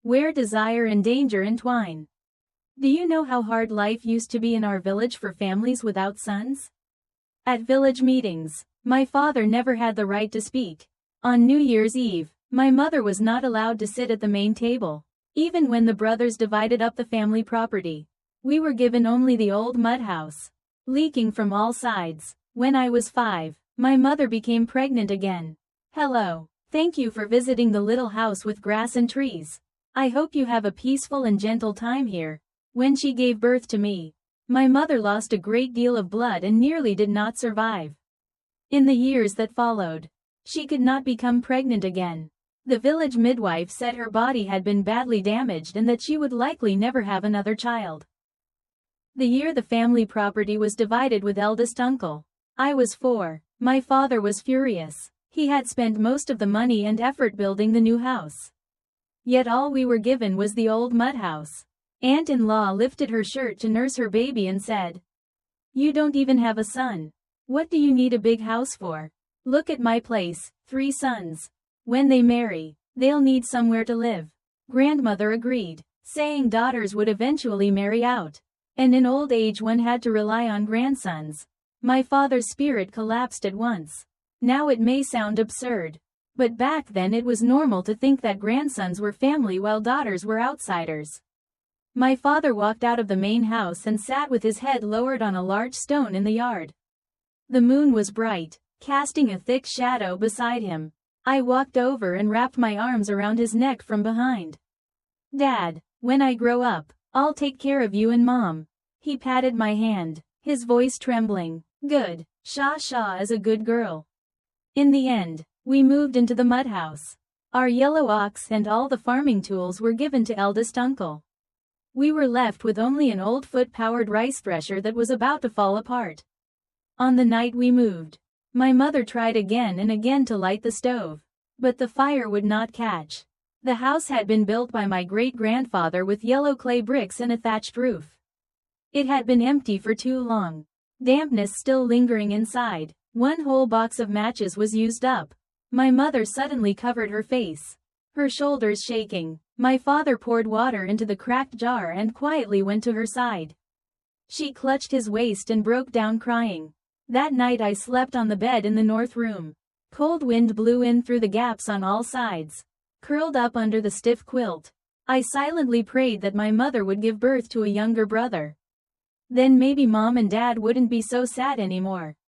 where desire and danger entwine. Do you know how hard life used to be in our village for families without sons? At village meetings, my father never had the right to speak. On New Year's Eve, my mother was not allowed to sit at the main table. Even when the brothers divided up the family property, we were given only the old mud house, leaking from all sides. When I was 5, my mother became pregnant again. Hello. Thank you for visiting the little house with grass and trees. I hope you have a peaceful and gentle time here. When she gave birth to me, my mother lost a great deal of blood and nearly did not survive. In the years that followed, she could not become pregnant again. The village midwife said her body had been badly damaged and that she would likely never have another child. The year the family property was divided with eldest uncle, I was 4. My father was furious. He had spent most of the money and effort building the new house. Yet all we were given was the old mud house. Aunt-in-law lifted her shirt to nurse her baby and said, "You don't even have a son. What do you need a big house for? Look at my place, 3 sons. When they marry, they'll need somewhere to live." Grandmother agreed, saying daughters would eventually marry out, and in old age one had to rely on grandsons. My father's spirit collapsed at once. Now it may sound absurd, but back then it was normal to think that grandsons were family while daughters were outsiders. My father walked out of the main house and sat with his head lowered on a large stone in the yard. The moon was bright, casting a thick shadow beside him. I walked over and wrapped my arms around his neck from behind. "Dad, when I grow up, I'll take care of you and Mom." He patted my hand, his voice trembling. "Good, Shasha is a good girl." In the end, we moved into the mud house. Our yellow ox and all the farming tools were given to eldest uncle. We were left with only an old foot-powered rice thresher that was about to fall apart. On the night we moved, my mother tried again and again to light the stove, but the fire would not catch. The house had been built by my great-grandfather with yellow clay bricks and a thatched roof. It had been empty for too long, dampness still lingering inside. One whole box of matches was used up. My mother suddenly covered her face, her shoulders shaking. My father poured water into the cracked jar and quietly went to her side. She clutched his waist and broke down crying. That night I slept on the bed in the north room. Cold wind blew in through the gaps on all sides. Curled up under the stiff quilt, I silently prayed that my mother would give birth to a younger brother. Then maybe Mom and Dad wouldn't be so sad anymore.